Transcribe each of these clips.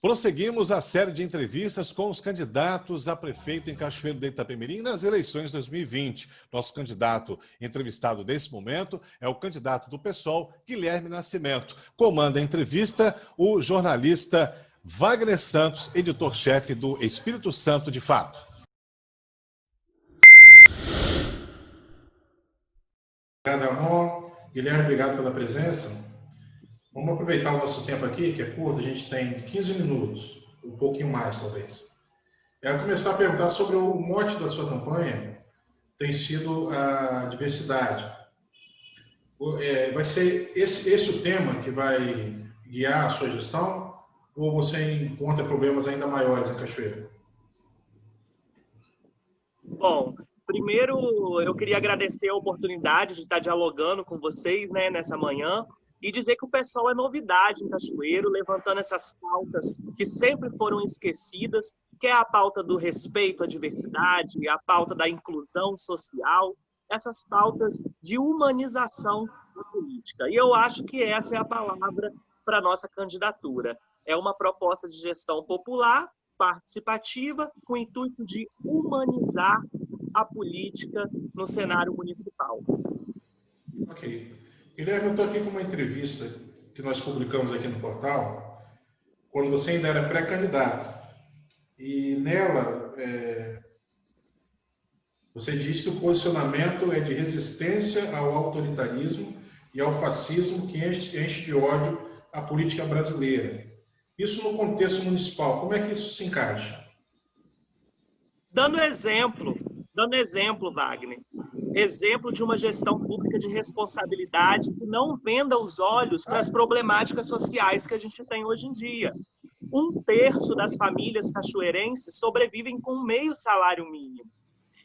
Prosseguimos a série de entrevistas com os candidatos a prefeito em Cachoeiro de Itapemirim nas eleições 2020. Nosso candidato entrevistado nesse momento é o candidato do PSOL, Guilherme Nascimento. Comanda a entrevista o jornalista Wagner Santos, editor-chefe do Espírito Santo de Fato. Obrigado, Amor. Guilherme, obrigado pela presença. Vamos aproveitar o nosso tempo aqui, que é curto, a gente tem 15 minutos, um pouquinho mais, talvez. Eu vou começar a perguntar sobre o mote da sua campanha, tem sido a diversidade. Vai ser esse o tema que vai guiar a sua gestão, ou você encontra problemas ainda maiores em Cachoeira? Bom, primeiro eu queria agradecer a oportunidade de estar dialogando com vocês, nessa manhã, e dizer que o PSOL é novidade em Cachoeiro, levantando essas pautas que sempre foram esquecidas, que é a pauta do respeito à diversidade, a pauta da inclusão social, essas pautas de humanização da política. E eu acho que essa é a palavra para a nossa candidatura. É uma proposta de gestão popular, participativa, com o intuito de humanizar a política no cenário municipal. Ok. Guilherme, eu estou aqui com uma entrevista que nós publicamos aqui no portal, quando você ainda era pré-candidato. E nela, você diz que o posicionamento é de resistência ao autoritarismo e ao fascismo que enche de ódio a política brasileira. Isso no contexto municipal, como é que isso se encaixa? Dando exemplo, Wagner. Exemplo de uma gestão pública de responsabilidade que não venda os olhos para as problemáticas sociais que a gente tem hoje em dia. 1/3 das famílias cachoeirenses sobrevivem com meio salário mínimo.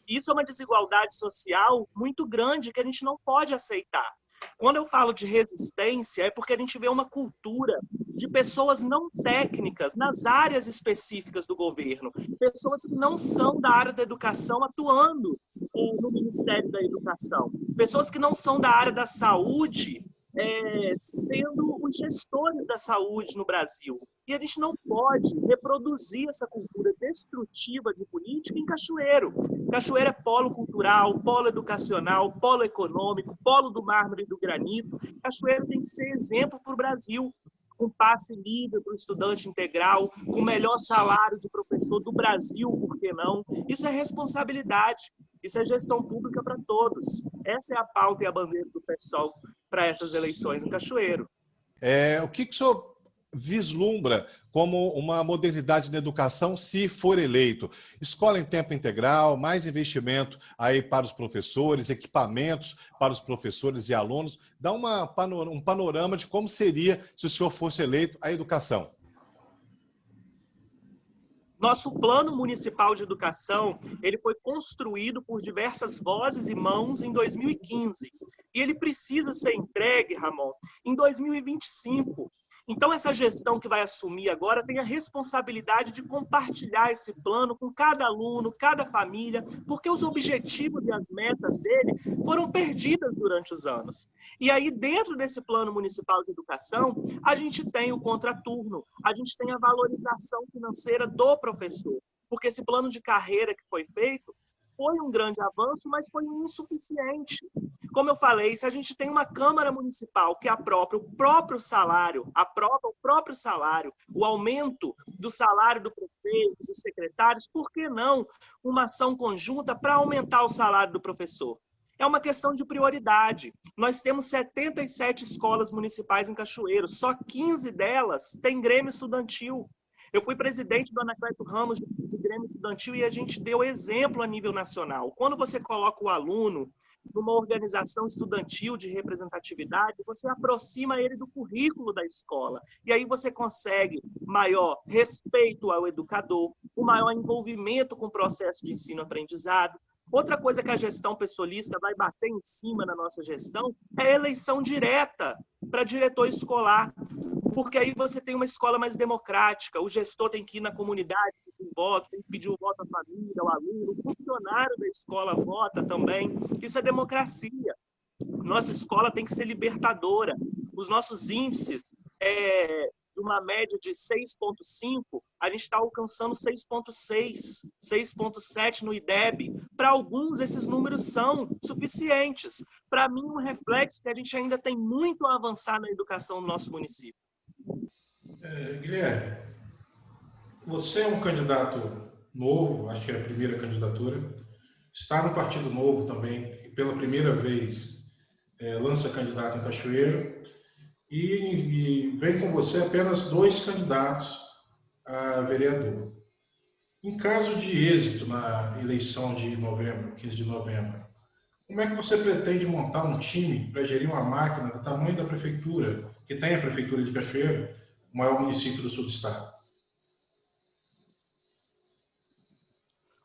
Isso é uma desigualdade social muito grande que a gente não pode aceitar. Quando eu falo de resistência, é porque a gente vê uma cultura de pessoas não técnicas nas áreas específicas do governo, pessoas que não são da área da educação atuando no Ministério da Educação, pessoas que não são da área da saúde, sendo os gestores da saúde no Brasil. E a gente não pode reproduzir essa cultura destrutiva de política em Cachoeiro. Cachoeiro é polo cultural, polo educacional, polo econômico, polo do mármore e do granito. Cachoeiro tem que ser exemplo para o Brasil, com passe livre para o estudante integral, com o melhor salário de professor do Brasil, por que não? Isso é responsabilidade, isso é gestão pública para todos. Essa é a pauta e a bandeira do PSOL para essas eleições em Cachoeiro. O que o senhor vislumbra como uma modernidade na educação se for eleito? Escola em tempo integral, mais investimento aí para os professores, equipamentos para os professores e alunos. Dá um panorama de como seria se o senhor fosse eleito a educação. Nosso plano municipal de educação, ele foi construído por diversas vozes e mãos em 2015. E ele precisa ser entregue, Ramon, em 2025. Então, essa gestão que vai assumir agora tem a responsabilidade de compartilhar esse plano com cada aluno, cada família, porque os objetivos e as metas dele foram perdidas durante os anos. E aí, dentro desse plano municipal de educação, a gente tem o contraturno, a gente tem a valorização financeira do professor, porque esse plano de carreira que foi feito foi um grande avanço, mas foi insuficiente. Como eu falei, se a gente tem uma Câmara Municipal que aprova o próprio salário, o aumento do salário do prefeito, dos secretários, por que não uma ação conjunta para aumentar o salário do professor? É uma questão de prioridade. Nós temos 77 escolas municipais em Cachoeiro, só 15 delas têm grêmio estudantil. Eu fui presidente do Anacleto Ramos de Grêmio Estudantil e a gente deu exemplo a nível nacional. Quando você coloca o aluno numa organização estudantil de representatividade, você aproxima ele do currículo da escola. E aí você consegue maior respeito ao educador, o maior envolvimento com o processo de ensino-aprendizado. Outra coisa que a gestão pessoalista vai bater em cima na nossa gestão é a eleição direta para diretor escolar, porque aí você tem uma escola mais democrática, o gestor tem que ir na comunidade, pedir voto, tem que pedir o voto à família, ao aluno, o funcionário da escola vota também. Isso é democracia. Nossa escola tem que ser libertadora. Os nossos índices de uma média de 6,5, a gente está alcançando 6,6, 6,7 no IDEB. Para alguns, esses números são suficientes. Para mim, um reflexo que a gente ainda tem muito a avançar na educação no nosso município. Guilherme, você é um candidato novo, acho que é a primeira candidatura, está no Partido Novo também, pela primeira vez lança candidato em Cachoeiro, e vem com você apenas 2 candidatos a vereador. Em caso de êxito na eleição de novembro, 15 de novembro, como é que você pretende montar um time para gerir uma máquina do tamanho da prefeitura, que tem a Prefeitura de Cachoeiro, o maior município do sul do estado?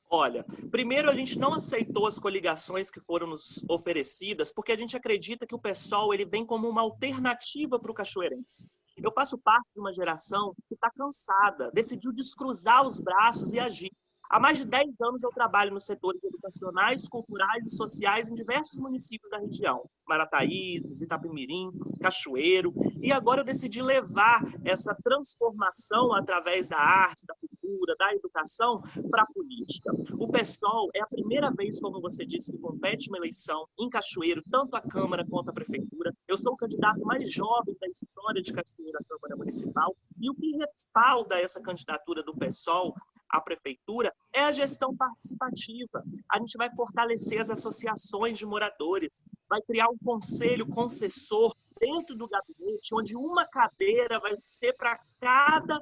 Olha, primeiro a gente não aceitou as coligações que foram nos oferecidas, porque a gente acredita que o PSOL ele vem como uma alternativa para o cachoeirense. Eu faço parte de uma geração que está cansada, decidiu descruzar os braços e agir. Há mais de 10 anos eu trabalho nos setores educacionais, culturais e sociais em diversos municípios da região. Marataízes, Itapemirim, Cachoeiro. E agora eu decidi levar essa transformação através da arte, da cultura, da educação para a política. O PSOL é a primeira vez, como você disse, que compete uma eleição em Cachoeiro, tanto a Câmara quanto a Prefeitura. Eu sou o candidato mais jovem da história de Cachoeiro à Câmara Municipal. E o que respalda essa candidatura do PSOL à prefeitura é a gestão participativa. A gente vai fortalecer as associações de moradores, vai criar um conselho concessor dentro do gabinete, onde uma cadeira vai ser para cada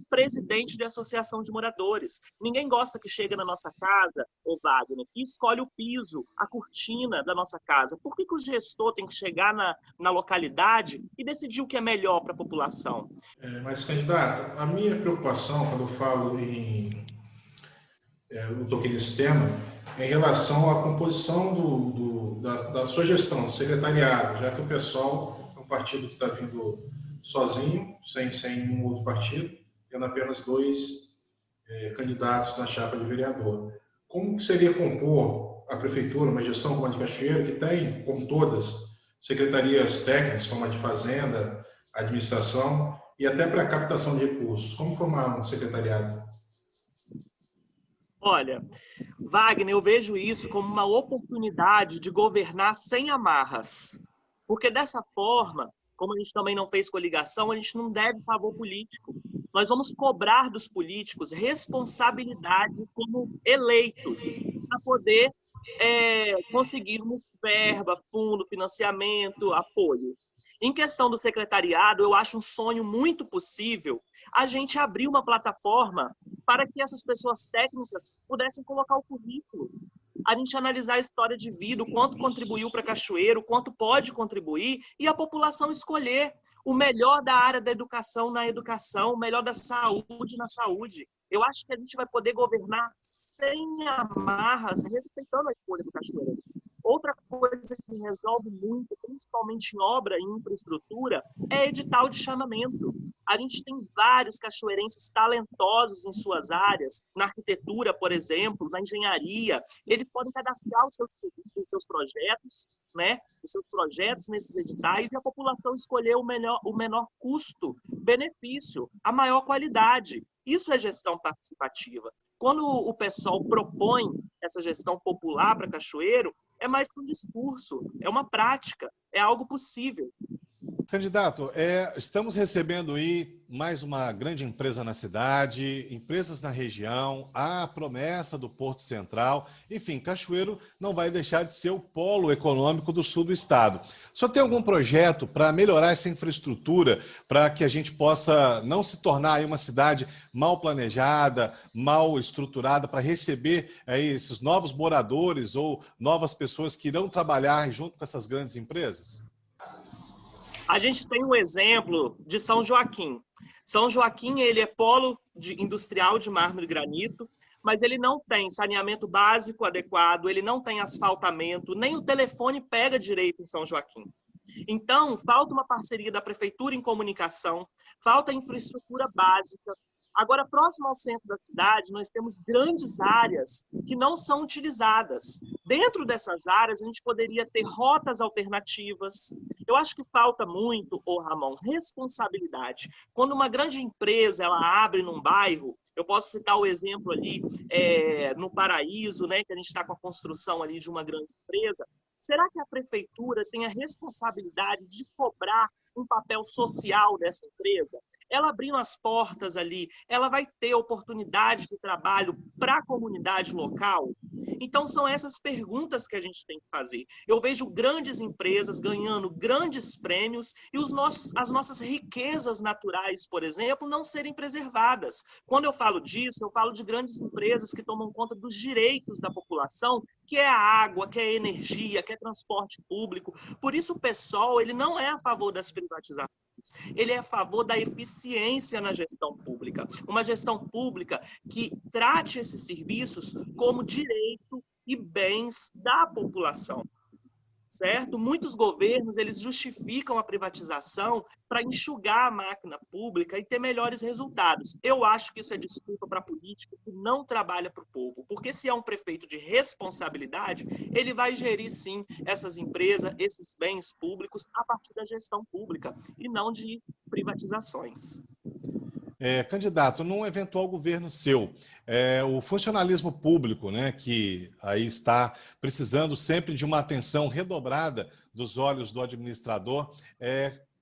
presidente de associação de moradores. Ninguém gosta que chega na nossa casa, ô Wagner, e escolhe o piso, a cortina da nossa casa. Por que o gestor tem que chegar na localidade e decidir o que é melhor para a população? Mas, candidato, a minha preocupação, quando eu falo eu toquei nesse tema, é em relação à composição da sua gestão, do secretariado, já que o PSOL é um partido que está vindo sozinho, sem nenhum outro partido, tendo apenas 2 candidatos na chapa de vereador. Como seria compor a prefeitura, uma gestão como a de Cachoeiro, que tem, como todas, secretarias técnicas, como a de Fazenda, administração, e até para a captação de recursos? Como formar um secretariado? Olha, Wagner, eu vejo isso como uma oportunidade de governar sem amarras. Porque dessa forma, como a gente também não fez coligação, a gente não deve favor político. Nós vamos cobrar dos políticos responsabilidade como eleitos para poder conseguirmos verba, fundo, financiamento, apoio. Em questão do secretariado, eu acho um sonho muito possível a gente abrir uma plataforma para que essas pessoas técnicas pudessem colocar o currículo. A gente analisar a história de vida, o quanto contribuiu para Cachoeiro, o quanto pode contribuir, e a população escolher o melhor da área da educação na educação, o melhor da saúde na saúde. Eu acho que a gente vai poder governar sem amarras, respeitando a escolha do cachoeirense. Outra coisa que resolve muito, principalmente em obra e infraestrutura, é edital de chamamento. A gente tem vários cachoeirenses talentosos em suas áreas, na arquitetura, por exemplo, na engenharia. Eles podem cadastrar os seus projetos, né? Os seus projetos nesses editais, e a população escolher o menor custo-benefício, a maior qualidade. Isso é gestão participativa. Quando o pessoal propõe essa gestão popular para Cachoeiro, é mais que um discurso, é uma prática, é algo possível. Candidato, estamos recebendo aí mais uma grande empresa na cidade, empresas na região, a promessa do Porto Central. Enfim, Cachoeiro não vai deixar de ser o polo econômico do sul do estado. O senhor tem algum projeto para melhorar essa infraestrutura, para que a gente possa não se tornar aí uma cidade mal planejada, mal estruturada, para receber aí esses novos moradores ou novas pessoas que irão trabalhar junto com essas grandes empresas? A gente tem um exemplo de São Joaquim. São Joaquim, ele é polo industrial de mármore e granito, mas ele não tem saneamento básico adequado, ele não tem asfaltamento, nem o telefone pega direito em São Joaquim. Então, falta uma parceria da prefeitura em comunicação, falta infraestrutura básica, Agora, próximo ao centro da cidade, nós temos grandes áreas que não são utilizadas. Dentro dessas áreas, a gente poderia ter rotas alternativas. Eu acho que falta muito, Ramon, responsabilidade. Quando uma grande empresa ela abre num bairro, eu posso citar o exemplo ali no Paraíso, né, que a gente está com a construção ali de uma grande empresa. Será que a prefeitura tem a responsabilidade de cobrar um papel social dessa empresa? Ela abrindo as portas ali, ela vai ter oportunidade de trabalho para a comunidade local? Então, são essas perguntas que a gente tem que fazer. Eu vejo grandes empresas ganhando grandes prêmios e as nossas riquezas naturais, por exemplo, não serem preservadas. Quando eu falo disso, eu falo de grandes empresas que tomam conta dos direitos da população, que é a água, que é a energia, que é transporte público. Por isso, o PSOL ele não é a favor das privatizações. Ele é a favor da eficiência na gestão pública. Uma gestão pública que trate esses serviços como direito e bens da população. Certo? Muitos governos eles justificam a privatização para enxugar a máquina pública e ter melhores resultados. Eu acho que isso é desculpa para político que não trabalha para o povo, porque se é um prefeito de responsabilidade, ele vai gerir sim essas empresas, esses bens públicos a partir da gestão pública e não de privatizações. Candidato, num eventual governo seu, o funcionalismo público, né, que aí está precisando sempre de uma atenção redobrada dos olhos do administrador,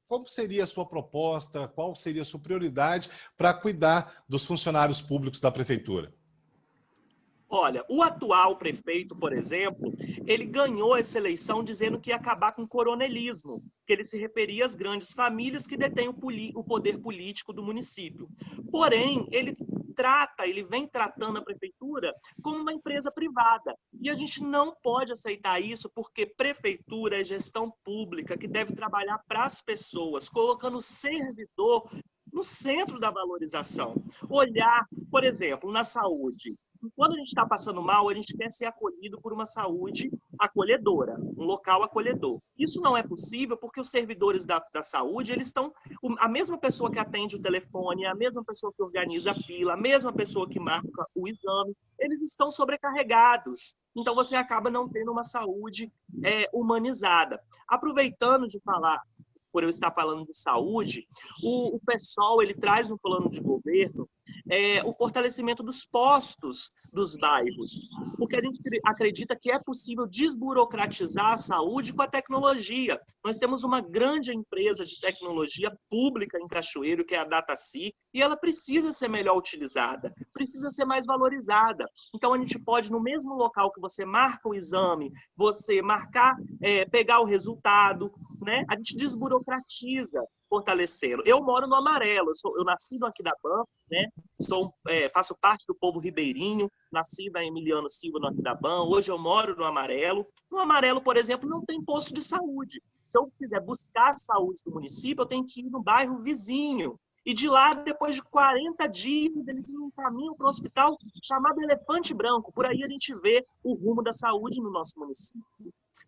qual seria a sua proposta, qual seria a sua prioridade para cuidar dos funcionários públicos da prefeitura? Olha, o atual prefeito, por exemplo, ele ganhou essa eleição dizendo que ia acabar com o coronelismo, que ele se referia às grandes famílias que detêm o poder político do município. Porém, ele vem tratando a prefeitura como uma empresa privada. E a gente não pode aceitar isso porque prefeitura é gestão pública que deve trabalhar para as pessoas, colocando o servidor no centro da valorização. Olhar, por exemplo, na saúde. Quando a gente está passando mal, a gente quer ser acolhido por uma saúde acolhedora, um local acolhedor. Isso não é possível porque os servidores da saúde, eles estão... A mesma pessoa que atende o telefone, a mesma pessoa que organiza a fila, a mesma pessoa que marca o exame, eles estão sobrecarregados. Então, você acaba não tendo uma saúde humanizada. Aproveitando de falar, por eu estar falando de saúde, o PSOL ele traz no plano de governo o fortalecimento dos postos dos bairros, porque a gente acredita que é possível desburocratizar a saúde com a tecnologia. Nós temos uma grande empresa de tecnologia pública em Cachoeiro, que é a Dataci, e ela precisa ser melhor utilizada, precisa ser mais valorizada. Então, a gente pode, no mesmo local que você marca o exame, você marcar, pegar o resultado, né? A gente desburocratiza, fortalecê-lo. Eu moro no Amarelo, eu nasci no Aquidabã, né? Faço parte do povo ribeirinho, nasci na Emiliano Silva, no Aquidabã, hoje eu moro no Amarelo. No Amarelo, por exemplo, não tem posto de saúde. Se eu quiser buscar a saúde do município, eu tenho que ir no bairro vizinho. E de lá, depois de 40 dias, eles me encaminham para um hospital chamado Elefante Branco. Por aí a gente vê o rumo da saúde no nosso município.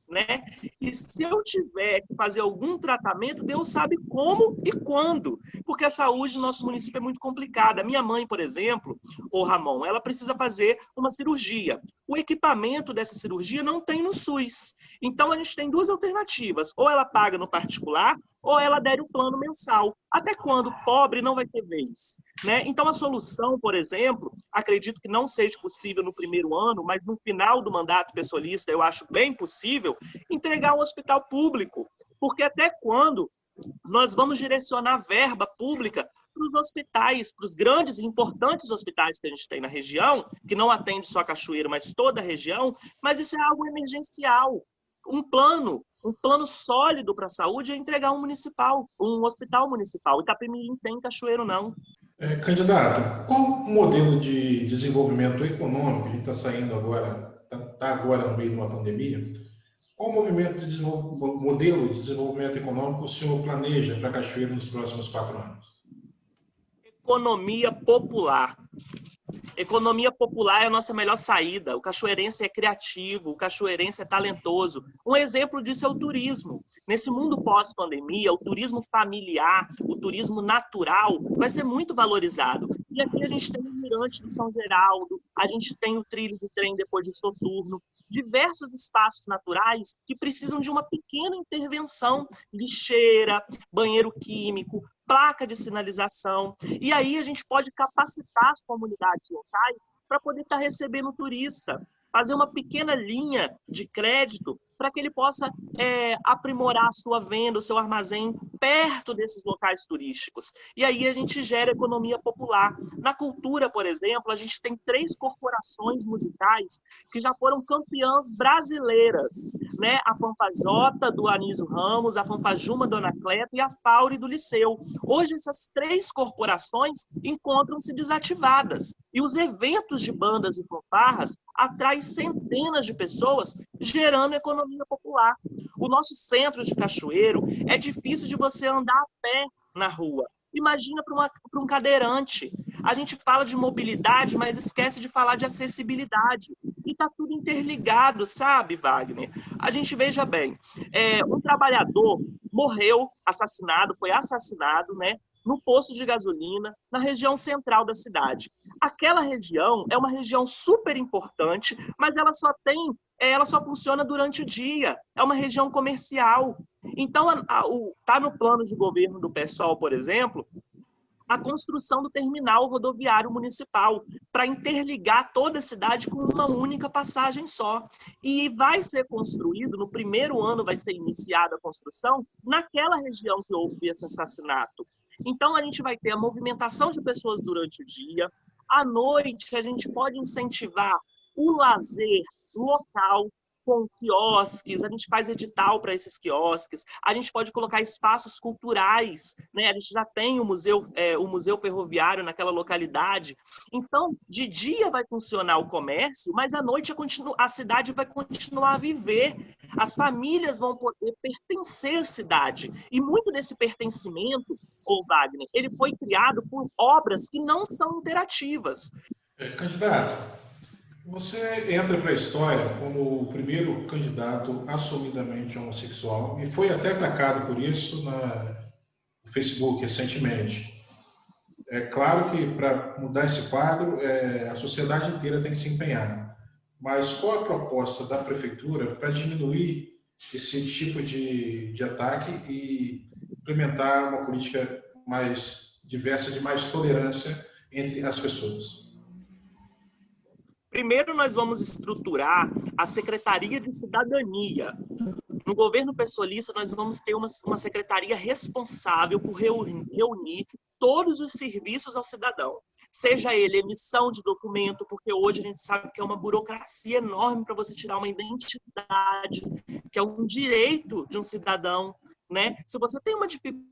Né? E se eu tiver que fazer algum tratamento, Deus sabe como e quando, porque a saúde no nosso município é muito complicada. Minha mãe, por exemplo, Ramon, ela precisa fazer uma cirurgia. O equipamento dessa cirurgia não tem no SUS. Então, a gente tem duas alternativas. Ou ela paga no particular, ou ela adere um plano mensal. Até quando pobre não vai ter vez. Né? Então, a solução, por exemplo, acredito que não seja possível no primeiro ano, mas no final do mandato pessoalista, eu acho bem possível, entregar um hospital público. Porque até quando nós vamos direcionar verba pública para os hospitais, para os grandes e importantes hospitais que a gente tem na região, que não atende só a Cachoeiro, mas toda a região, mas isso é algo emergencial. Um plano sólido para a saúde é entregar um hospital municipal. Itapemirim tem, Cachoeiro não. Candidato, qual o modelo de desenvolvimento econômico, a gente está saindo agora, está agora no meio de uma pandemia, qual modelo de desenvolvimento econômico o senhor planeja para Cachoeiro nos próximos 4 anos? Economia popular. Economia popular é a nossa melhor saída. O cachoeirense é criativo, o cachoeirense é talentoso. Um exemplo disso é o turismo. Nesse mundo pós-pandemia, o turismo familiar, o turismo natural vai ser muito valorizado. E aqui a gente tem o Mirante do São Geraldo, a gente tem o trilho de trem depois de Soturno, diversos espaços naturais que precisam de uma pequena intervenção, lixeira, banheiro químico, placa de sinalização. E aí a gente pode capacitar as comunidades locais para poder estar recebendo o turista, fazer uma pequena linha de crédito para que ele possa aprimorar a sua venda, o seu armazém perto desses locais turísticos. E aí a gente gera economia popular. Na cultura, por exemplo, a gente tem 3 corporações musicais que já foram campeãs brasileiras, né? A Fanfajota, do Anísio Ramos, a Fanfajuma, do Anacleto, e a Faure, do Liceu. Hoje, essas 3 corporações encontram-se desativadas. E os eventos de bandas e fanfarras atraem centenas de pessoas, gerando economia popular. O nosso centro de Cachoeiro é difícil de você andar a pé na rua. Imagina para um cadeirante. A gente fala de mobilidade, mas esquece de falar de acessibilidade. E está tudo interligado, sabe, Wagner? A gente veja bem, um trabalhador morreu, foi assassinado, né, no posto de gasolina, na região central da cidade. Aquela região é uma região super importante, mas ela só funciona durante o dia. É uma região comercial. Então, está no plano de governo do PSOL, por exemplo, a construção do terminal rodoviário municipal para interligar toda a cidade com uma única passagem só. E vai ser construído, no primeiro ano vai ser iniciada a construção, naquela região que houve esse assassinato. Então, a gente vai ter a movimentação de pessoas durante o dia. À noite, a gente pode incentivar o lazer local, com quiosques, a gente faz edital para esses quiosques, a gente pode colocar espaços culturais, né? A gente já tem o museu ferroviário naquela localidade. Então, de dia vai funcionar o comércio, mas à noite a cidade vai continuar a viver. As famílias vão poder pertencer à cidade. E muito desse pertencimento, Wagner, ele foi criado por obras que não são interativas. Candidato, você entra para a história como o primeiro candidato assumidamente homossexual e foi até atacado por isso no Facebook recentemente. É claro que para mudar esse quadro, a sociedade inteira tem que se empenhar. Mas qual a proposta da prefeitura para diminuir esse tipo de ataque e implementar uma política mais diversa, de mais tolerância entre as pessoas? Primeiro, nós vamos estruturar a Secretaria de Cidadania. No governo pessoalista, nós vamos ter uma secretaria responsável por reunir todos os serviços ao cidadão. Seja ele emissão de documento, porque hoje a gente sabe que é uma burocracia enorme para você tirar uma identidade, que é um direito de um cidadão, né? Se você tem uma dificuldade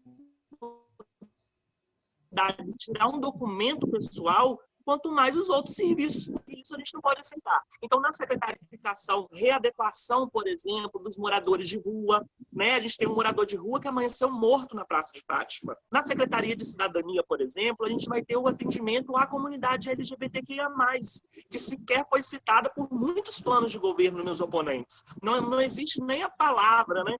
de tirar um documento pessoal, quanto mais os outros serviços, porque isso a gente não pode aceitar. Então, na secretarização, readequação, por exemplo, dos moradores de rua, né? A gente tem um morador de rua que amanheceu morto na Praça de Fátima. Na Secretaria de Cidadania, por exemplo, a gente vai ter o atendimento à comunidade LGBTQIA+, que sequer foi citada por muitos planos de governo dos meus oponentes. Não existe nem a palavra, né?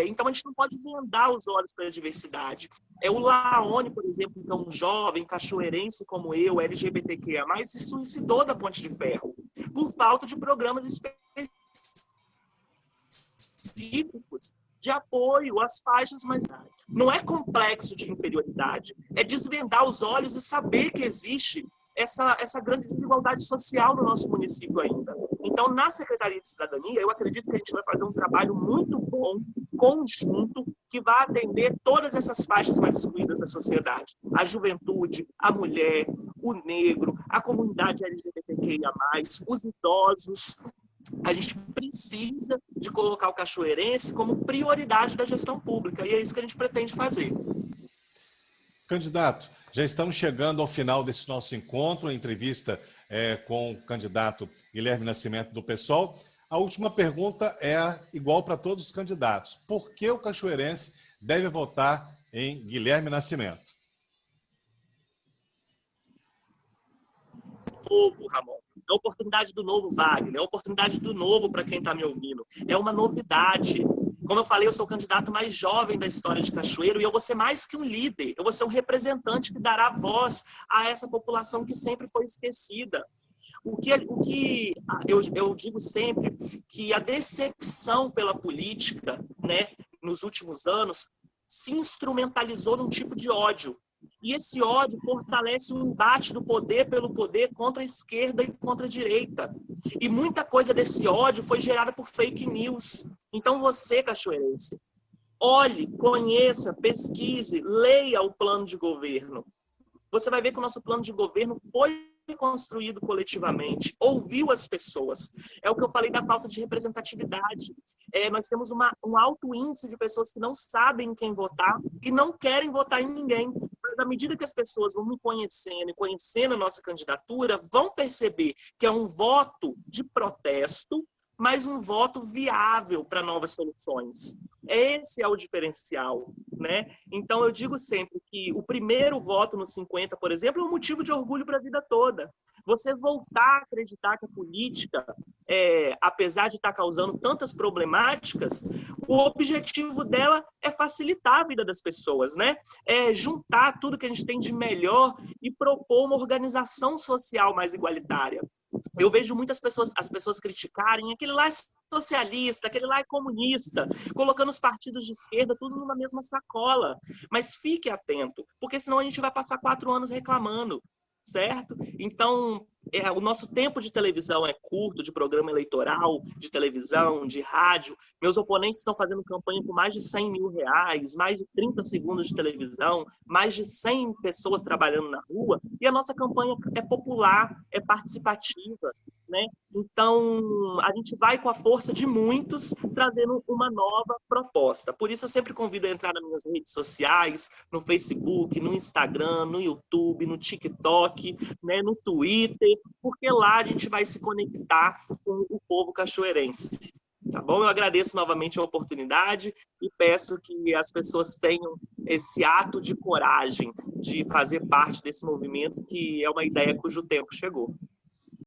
Então, a gente não pode vendar os olhos para a diversidade. O Laone, por exemplo, que é um jovem cachoeirense como eu, LGBTQIA+, se suicidou da Ponte de Ferro por falta de programas específicos de apoio às faixas mais... Não é complexo de inferioridade, é desvendar os olhos e saber que existe essa grande desigualdade social no nosso município ainda. Então, na Secretaria de Cidadania, eu acredito que a gente vai fazer um trabalho muito bom, conjunto, que vai atender todas essas faixas mais excluídas da sociedade. A juventude, a mulher, o negro, a comunidade LGBTQIA+, os idosos. A gente precisa de colocar o cachoeirense como prioridade da gestão pública, e é isso que a gente pretende fazer. Candidato, já estamos chegando ao final desse nosso encontro, a entrevista com o candidato Guilherme Nascimento do PSOL. A última pergunta é igual para todos os candidatos. Por que o cachoeirense deve votar em Guilherme Nascimento? Novo, Ramon. É a oportunidade do novo, Wagner. É a oportunidade do novo para quem está me ouvindo. É uma novidade. Como eu falei, eu sou o candidato mais jovem da história de Cachoeiro e eu vou ser mais que um líder, eu vou ser um representante que dará voz a essa população que sempre foi esquecida. Eu digo sempre que a decepção pela política, né, nos últimos anos, se instrumentalizou num tipo de ódio. E esse ódio fortalece o embate do poder pelo poder contra a esquerda e contra a direita. E muita coisa desse ódio foi gerada por fake news. Então você, cachoeirense, olhe, conheça, pesquise, leia o plano de governo. Você vai ver que o nosso plano de governo foi construído coletivamente, ouviu as pessoas. É o que eu falei da falta de representatividade. Nós temos um alto índice de pessoas que não sabem quem votar e não querem votar em ninguém. Mas à medida que as pessoas vão me conhecendo e conhecendo a nossa candidatura, vão perceber que é um voto de protesto, mas um voto viável para novas soluções. Esse é o diferencial, né? Então, eu digo sempre que o primeiro voto no 50, por exemplo, é um motivo de orgulho para a vida toda. Você voltar a acreditar que a política, apesar de estar causando tantas problemáticas, o objetivo dela é facilitar a vida das pessoas, né? É juntar tudo que a gente tem de melhor e propor uma organização social mais igualitária. Eu vejo muitas pessoas, as pessoas criticarem aquele lá é socialista, aquele lá é comunista, colocando os partidos de esquerda tudo numa mesma sacola. Mas fique atento, porque senão a gente vai passar 4 anos reclamando, certo? Então, o nosso tempo de televisão é curto, de programa eleitoral, de televisão, de rádio. Meus oponentes estão fazendo campanha com mais de R$100 mil, mais de 30 segundos de televisão, mais de 100 pessoas trabalhando na rua, e a nossa campanha é popular, é participativa, né? Então, a gente vai com a força de muitos, trazendo uma nova proposta. Por isso, eu sempre convido a entrar nas minhas redes sociais, no Facebook, no Instagram, no YouTube, no TikTok, né, no Twitter, porque lá a gente vai se conectar com o povo cachoeirense. Tá bom? Eu agradeço novamente a oportunidade e peço que as pessoas tenham esse ato de coragem de fazer parte desse movimento, que é uma ideia cujo tempo chegou.